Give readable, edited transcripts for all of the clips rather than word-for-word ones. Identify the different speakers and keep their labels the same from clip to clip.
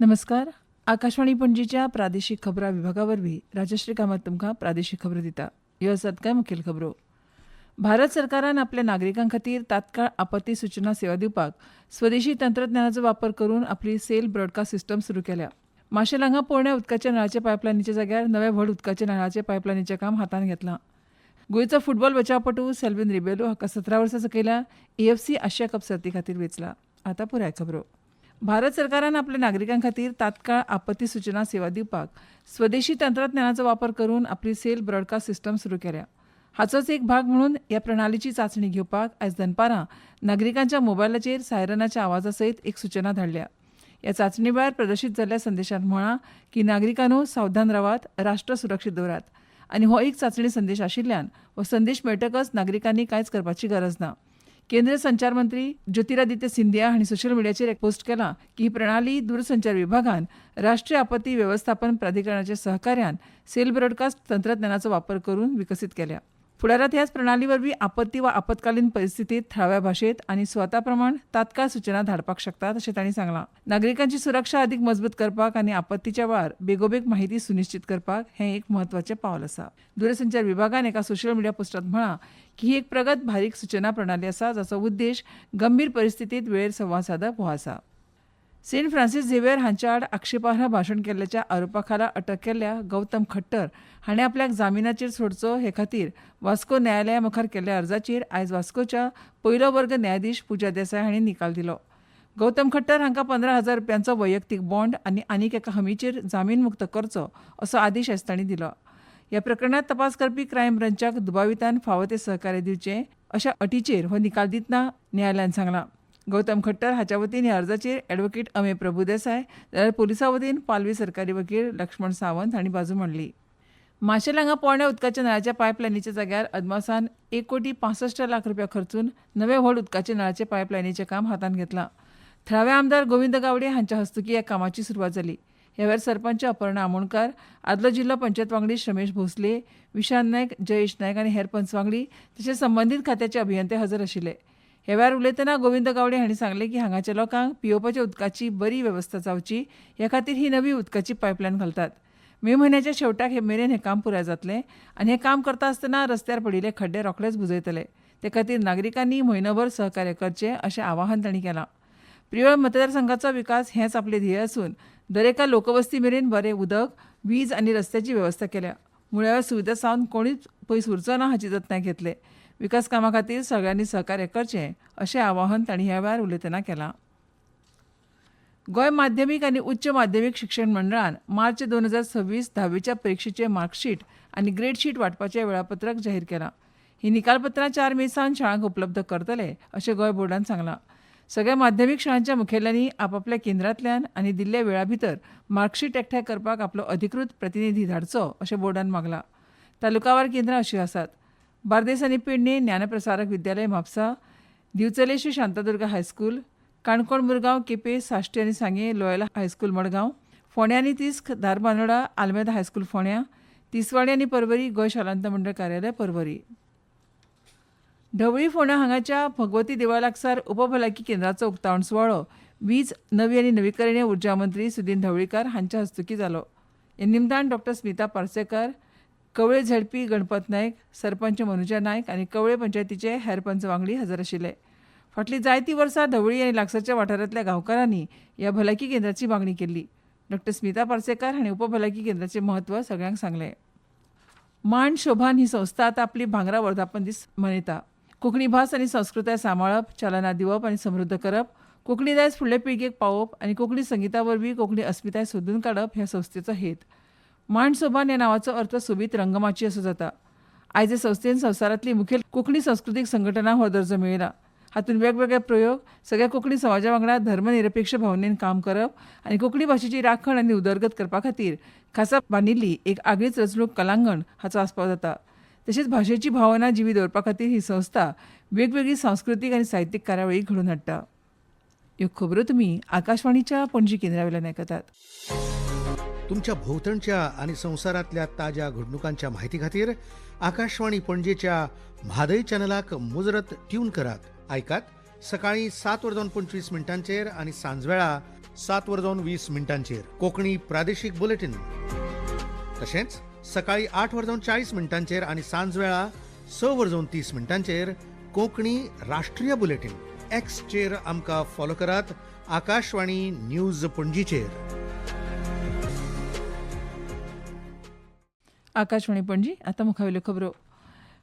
Speaker 1: नमस्कार. आकाशवाणी पणजीच्या प्रादेशीक खबरां विभागावरवीं राजश्री कामत तुमकां प्रादेशीक खबरो दिता. ह्यो आसात कांय मुखेल खबरो. भारत सरकारान आपल्या नागरिकां खातीर तात्काळ आपत्ती सूचना सेवा दिवपाक स्वदेशी तंत्रज्ञानाचो वापर करून आपली सेल ब्रॉडकास्ट सिस्टम सुरू केल्या. माशेल हांगा पोरण्या उदकाच्या नळाचे पायपलायनीच्या जाग्यार नव्या व्हड उदकाच्या नळाचे पायपलायनीचें काम हातांत घेतलां. गोंयचो फुटबॉल बचावपटू सेल्विन रिबेलो हाका 17 वर्सां सकयल्या AFC आशिया कप सर्ती खातीर वेंचला. आतां पुराय खबरो. भारत सरकारान आपल्या नागरिकां खातीर तात्काळ आपत्ती सूचना सेवा दिवपाक स्वदेशी तंत्रज्ञानाचो वापर करून आपली सेल ब्रॉडकास्ट सिस्टम सुरू केल्या. हाचोच एक भाग म्हणून ह्या प्रणालीची चांचणी घेवपाक आयज दनपारां नागरिकांच्या मोबायलाचेर सायरनाच्या आवाजा सयत एक सूचना धाडल्या. ह्या चांचणी वेळार प्रदर्शीत जाल्ल्या संदेशांत म्हळां की नागरिकांनो सावधान रावात, राष्ट्र सुरक्षीत दवरात आनी हो एक चांचणी संदेश आशिल्ल्यान हो संदेश मेळटकच नागरिकांनी कांयच करपाची गरज ना. केंद्रीय संचार मंत्री ज्योतिरादित्य सिंधिया हांणी सोशल मिडियाचेर एक पोस्ट केला की ही प्रणाली दूरसंचार विभागान राष्ट्रीय आपत्ती वेवस्थापन प्राधिकरणाच्या सहकार्यान सेल ब्रॉडकास्ट तंत्रज्ञानाचो वापर करून विकसीत केल्या. फुडारात ह्याच प्रणाली वरवीं आपत्ती वा आपतकालीन परिस्थितीत थळाव्या भाशेत आनी स्वता प्रमाण तात्काळ सूचना धाडपाक शकतात अशें तांणी सांगलां. नागरिकांची सुरक्षा अदीक मजबूत करपाक आनी आपत्तीच्या वेळार बेगोबेग माहिती सुनिश्चित करपाक हें एक म्हत्वाचें पावल आसा. दूरसंचार विभागान एका सोशल मिडिया पोस्टांत म्हळां की ही एक प्रगत भारीक सूचना प्रणाली आसा जाचो उद्देश गंभीर परिस्थितीत वेळेर संवाद सादप हो आसा. सेंट फ्रांसीस झेवियर हांच्या आड आक्षेपार्ह भाशण केल्ल्याच्या आरोपा खाला अटक केल्ल्या गौतम खट्टर हाणें आपल्याक जामिनाचेर सोडचो हे खातीर वास्को न्यायालया मुखार केल्ल्या अर्जाचेर आयज वास्कोच्या पयलो वर्ग न्यायाधीश पुजा देसाय हांणी निकाल दिलो. गौतम खट्टर हांका 15,000 रुपयांचो वैयक्तीक बॉन्ड आनी आनीक एका हमीचेर जामीन मुक्त करचो असो आदेश आयज तांणी दिलो. ह्या प्रकरणात तपास करपी क्रायम ब्रँचाक दुबावितान फावो ते सहकार्य दिवचें अशा अटीचेर हो निकाल दितना न्यायालयान सांगलां. गौतम खट्टर हाच्या वतीन ह्या अर्जाचेर ॲडव्होकेट अमेय प्रभुदेसाय जाल्यार पुलिसा वतीन पालवी सरकारी वकील लक्ष्मण सावंत हांणी बाजू मांडली. माशेल हांगा पोरण्या उदकाच्या नळाच्या पायपलायनीच्या जाग्यार अदमासान 1,65,00,000 रुपया खर्चून नवे व्हड उदकाचे नळाचे पायपलायनीचें काम हातांत घेतलां. थळावे आमदार गोविंद गावडे हांच्या हस्तुकी ह्या कामाची सुरवात जाली. ह्या वेळार सरपंच अपर्णा आमोणकार, आदलो जिल्लो पंचायत वांगडी रमेश भोसले, विशांत नायक, जयेश नायक आनी हेर पंच वांगडी तशेंच संबंदीत खात्याचे अभियंते हजर आशिल्ले. ह्या वेळार उलयतना गोविंद गावडे हांणी सांगलें की हांगाच्या लोकांक पियेवपाच्या उदकाची बरी वेवस्था जावची ह्या खातीर ही नवी उदकाची पायपलायन घालतात. मे म्हयन्याच्या शेवटाक मेरेन हें काम पुराय जातलें आनी हें काम करता आसतना रस्त्यार पडिल्ले खड्डे रोखडेच बुजयतले. ते खातीर नागरिकांनी म्हयनोभर सहकार्य करचें अशें आवाहन तांणी केलां. प्रिवळ मतदारसंघाचो विकास हेंच आपलें ध्येय आसून दरेका लोकवस्ती मेरेन बरें उदक, वीज आनी रस्त्याची वेवस्था केल्या. मुळाव्या सुविधा सावन कोणूच पयस उरचो ना हाची जतनाय घेतले. विकास कामा खातीर सगळ्यांनी सहकार्य करचें अशें आवाहन तांणी ह्या वेळार उलयतना केलां. गोंय माध्यमीक आनी उच्च माध्यमीक शिक्षण मंडळान मार्च 2026 धावेच्या परीक्षेचे मार्कशीट आनी ग्रेडशीट वांटपाचें वेळापत्रक जाहीर केलां. ही निकालपत्रां 4 मे सावन शाळांक उपलब्ध करतले अशें गोंय बोर्डान सांगलां. सगळ्या माध्यमीक शाळांच्या मुखेल्यांनी आपापल्या केंद्रांतल्यान आनी दिल्ल्या वेळा भितर मार्कशीट एकठांय करपाक आपलो अधिकृत प्रतिनिधी धाडचो अशें बोर्डान मागलां. तालुकावार केंद्रां अशीं आसात: बार्देस आनी पेडणे ज्ञानप्रसारक विद्यालय म्हापसा, दिवचले श्री शांतादुर्गा हायस्कूल, काणकोण मुरगांव केपें साश्टी आनी सांगे लोयला हायस्कूल मडगांव, फोंड्या आनी तिस्क धारबांदोडा आल्मेदा हायस्कूल फोंड्या, तिसवाडी आनी परवरी गोंय शालांत मंडळ कार्यालय परवरी. ढवळी फोंडा हांगाच्या भगवती देवळा लागसार उपभलायकी केंद्राचो उक्तावण सुवाळो वीज, नवी आनी नवीकरणीय उर्जा मंत्री सुदीन ढवळीकार हांच्या हस्तुकी जालो. हे निमतान डॉ. स्मिता पार्सेकर, कवळे झडपी गणपत नायक, सरपंच मनुजा नायक आनी कवळे पंचायतीचे हेर पंच वांगडी हजर आशिल्ले. फाटलीं जायतीं वर्सां ढवळी आनी लागसारच्या वाठारांतल्या गांवकारांनी ह्या भलायकी केंद्राची मागणी केल्ली. डॉ. स्मिता पार्सेकर हांणी उपभलायकी केंद्राचें म्हत्व सगळ्यांक सांगलें. मांड शोभान ही संस्था आतां आपली भांगरा वर्धापन दीस मनयता. कोंकणी भास आनी संस्कृताय सांबाळप, चालना दिवप आनी समृद्ध करप, कोंकणी दायज फुडले पिळगेक पावोवप आनी कोंकणी संगिता वरवीं कोंकणी अस्मिताय सोदून काडप ह्या संस्थेचो हेत. मांड शोभान ह्या नांवाचो अर्थ सोबीत रंगमाची असो जाता. आयज हे संस्थेन संवसारांतली मुखेल कोंकणी सांस्कृतीक संघटना हो दर्जो मेळयला. हातूंत वेगवेगळे प्रयोग सगळ्या कोंकणी समाजा वांगडा धर्मनिरपेक्ष भावनेन काम करप आनी कोंकणी भाशेची राखण आनी उदरगत करपा खातीर खासा बांदिल्ली एक आगळीच रचणूक कलांगण हाचो आस्पाव जाता. तशेंच भाशेची भावना जिवी दवरपा खातीर ही संस्था वेगवेगळी सांस्कृतीक आनी साहित्यीक कार्यावळी घडोवन हाडटा. ह्यो खबरो तुमी आकाशवाणीच्या पणजी केंद्रावेल्यान आयकतात.
Speaker 2: तुमच्या भोवतणच्या आणि संवसारातल्या ताज्या घडणुकांच्या माहिती खातीर आकाशवाणी पणजेच्या म्हादय चॅनलाक मुजरत ट्यून करात. ऐकात सकाळी 7:25 आणि सांजवेळा 7:20 कोकणी प्रादेशिक बुलेटिन, तशेंच सकाळी 8:40 आणि सांजवेळा 6:30 कोंकणी राष्ट्रीय बुलेटिन. एक्सचेर आमकां फॉलो करात. आकाशवाणी न्यूज पणजीचेर.
Speaker 1: आकाशवाणी पणजी. आता मुखावेल्यो खबरो.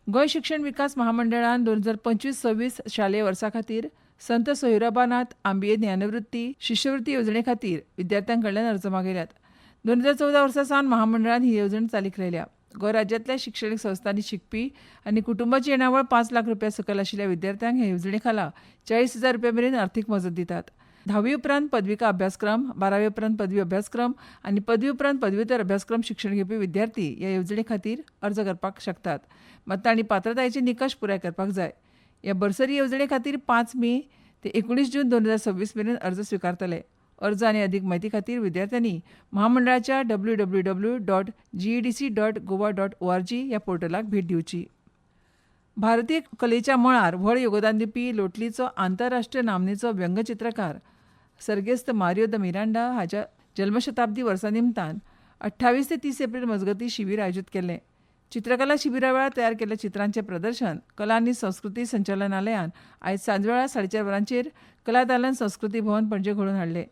Speaker 1: गोंय शिक्षण विकास महामंडळान 2025-26 शालेय वर्सा खातीर संत सोयराबानाथ आंबिये ज्ञानवृत्ती शिश्यवृत्ती येवजणे खातीर विद्यार्थ्यां कडल्यान अर्ज मागयल्यात. 2014 वर्सा सावन महामंडळान ही येवजण चालीक लायल्या. गोंय राज्यांतल्या शिक्षणीक संस्थांनी शिकपी आनी कुटुंबाची येणावळ 5 लाख रुपया सकयल आशिल्ल्या विद्यार्थ्यांक ह्या येवजणे खाला 40,000 रुपया मेरेन अर्थीक मजत दितात. 10वी उपरांत पदविका अभ्यासक्रम, 12वी उपरांत पदवी अभ्यासक्रम आनी पदवी उपरांत पदव्युत्तर अभ्यासक्रम शिक्षण घेवपी विद्यार्थी ह्या येवजणे खातीर अर्ज करपाक शकतात. मात तांणी पात्रतायेचे निकश पुराय करपाक जाय. ह्या बर्सरी येवजणे खातीर 5 मे ते 19 जून 2026 मेरेन अर्ज स्विकारतले. अर्ज आनी अदीक म्हायती खातीर विद्यार्थ्यांनी महामंडळाच्या www.gedc.goa.org ह्या पोर्टलाक भेट दिवची. भारतीय कलेच्या मळार व्हड योगदान दिवपी लोटलीचो आंतरराष्ट्रीय नामनेचो व्यंगचित्रकार सर्गेस्त मारियो द मिरांडा हाच्या जल्मशताब्दी वर्सा निमतान 28 ते 30 एप्रिल मजगतीं शिबीर आयोजीत केल्लें. चित्रकला शिबिरा वेळार तयार केल्ल्या चित्रांचें प्रदर्शन कला आनी संस्कृती संचालनालयान आयज सांजवेळा 4:30 वरांचेर कला दालन संस्कृती भवन पणजे घडोवन हाडलें.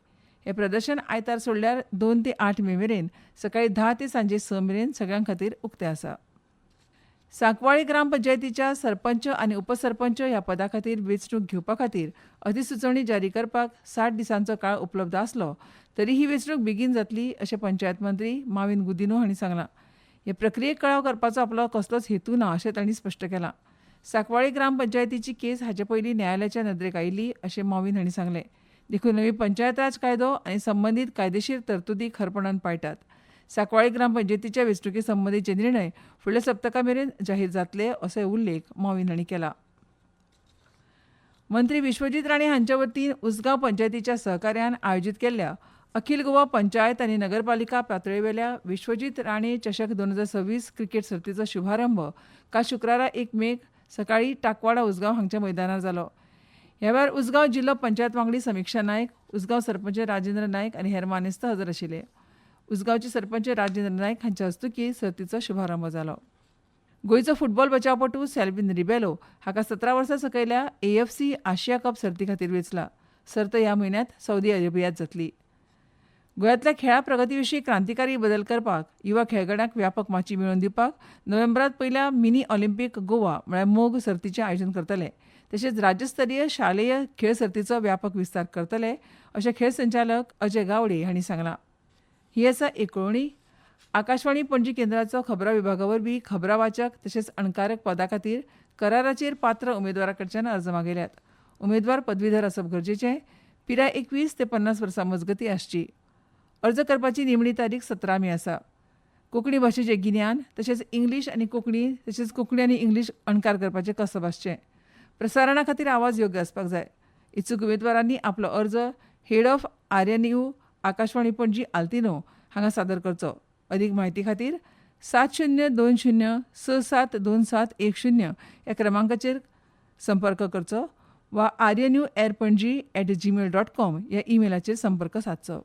Speaker 1: हें प्रदर्शन आयतार सोडल्यार 2 ते 8 मे मेरेन सकाळी 10 ते सांजे 6 मेरेन सगळ्यां खातीर उक्तें आसा. सांकवाळे ग्रामपंचायतीच्या सरपंच आनी उपसरपंच ह्या पदा खातीर वेंचणूक घेवपा खातीर अधिसुचोवणी जारी करपाक 60 दिसांचो काळ उपलब्ध आसलो तरी ही वेंचणूक बेगीन जातली अशें पंचायत मंत्री माविन गुदिनो हांणी सांगलां. हे प्रक्रियेक कळाव करपाचो आपलो कसलोच हेतू ना अशें तांणी स्पश्ट केलां. सांकवाळे ग्रामपंचायतीची केस हाचे पयलीं न्यायालयाच्या नदरेक आयिल्ली अशें माविन हांणी सांगलें. देखून नवी पंचायत राज कायदो आनी संबंदीत कायदेशीर तरतुदी खरपणान पाळटात. सांकवाळे ग्रामपंचायतीच्या वेंचणुके संबंदीचे निर्णय फुडल्या सप्तका मेरेन जाहीर जातले असोय उल्लेख माविन हांणी केला. मंत्री विश्वजीत राणे हांच्या वतीन उसगांव पंचायतीच्या सहकार्यान आयोजीत केल्ल्या अखिल गोवा पंचायत आनी नगरपालिका पातळीवेल्या विश्वजीत राणे चषक 2026 क्रिकेट सर्तीचो शुभारंभ काल शुक्रारा 1 मेक सकाळी टाकवाडा उसगांव हांगच्या मैदानार जालो. ह्या वेळार उसगांव जिल्लो पंचायत वांगडी समिक्षा नायक, उसगांव सरपंच राजेंद्र नायक आनी हेर मानेस्त हजर आशिल्ले. उसगांवचे सरपंच राजेंद्र नायक हांच्या हस्तुकीं सर्तीचो शुभारंभ जालो. गोंयचो फुटबॉल बचावपटू सेल्विन रिबेलो हाका 17 वर्सां सकयल्या AFC आशिया कप सर्ती खातीर वेंचला. सर्त ह्या म्हयन्यांत सौदी अरेबियांत जातली. गोंयांतल्या खेळा प्रगती विशीं क्रांतिकारी बदल करपाक युवा खेळगड्यांक व्यापक माची मेळोवन दिवपाक नोव्हेंबरांत पयल्या मिनी ऑलिंपीक गोवा म्हळ्यार मोग सर्तीचें आयोजन करतले. तशेंच राज्यस्तरीय शालेय खेळ सर्तीचो व्यापक विस्तार करतले अशें खेळ संचालक अजय गावडे हांणी सांगलां. ही आसा एक कळोवणी. आकाशवाणी पणजी केंद्राचो खबरां विभागा वरवीं खबरां वाचक तशेंच अणकारक पदा खातीर कराराचेर पात्र उमेदवारा कडच्यान अर्ज मागयल्यात. उमेदवार पदवीधर आसप गरजेचें. पिराय 21 ते 50 वर्सां मजगतीं आसची. अर्ज करपाची निमणी तारीख 17 मे आसा. कोंकणी भाशेचें गिन्यान तशेंच इंग्लीश आनी कोंकणी तशेंच कोंकणी आनी इंग्लीश अणकार करपाचें कसब आसचें. प्रसारणा खातीर आवाज योग्य आसपाक जाय. इच्छूक उमेदवारांनी आपलो अर्ज head of RNU Akashvani Panaji आल्तिनो हांगा सादर करचो. अदीक म्हायती खातीर 7020672710 ह्या क्रमांकाचेर संपर्क करचो वा rnuairpanji@gmail.com ह्या ईमेलाचेर संपर्क सादचो.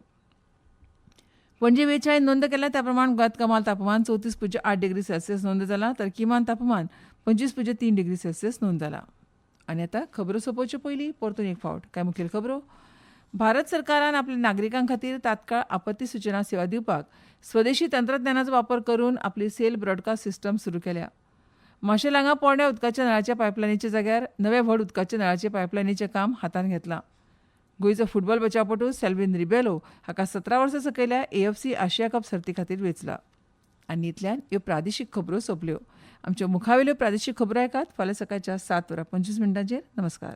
Speaker 1: पणजे वेधशाळेन नोंद केल्या त्या प्रमाण गोंयांत कमाल तापमान 34.8 डिग्री सेल्सियस नोंद जालां तर किमान तापमान 25.3 डिग्री सेल्सियस नोंद जालां. आनी आतां खबरो सोंपोवचे पयलीं परतून एक फावट कांय मुखेल खबरो. भारत सरकारान आपल्या नागरिकां खातीर तात्काळ आपत्ती सुचना सेवा दिवपाक स्वदेशी तंत्रज्ञानाचो वापर करून आपली सेल ब्रॉडकास्ट सिस्टम सुरू केल्या. माशेल हांगा पोरण्या उदकाच्या नळाच्या पायपलायनीच्या जाग्यार नव्या व्हड उदकाच्या नळाचे पायपलायनीचें काम हातांत घेतलां. गोंयचो फुटबॉल बचावपटू सेल्विन रिबेलो हाका 17 वर्सां सकयल्या AFC आशिया कप सर्ती खातीर वेंचला. आनी इतल्यान ह्यो प्रादेशीक खबरो सोंपल्यो. आमच्यो मुखावेल्यो प्रादेशीक खबरो आयकात फाल्यां सकाळच्या 7:25 नमस्कार.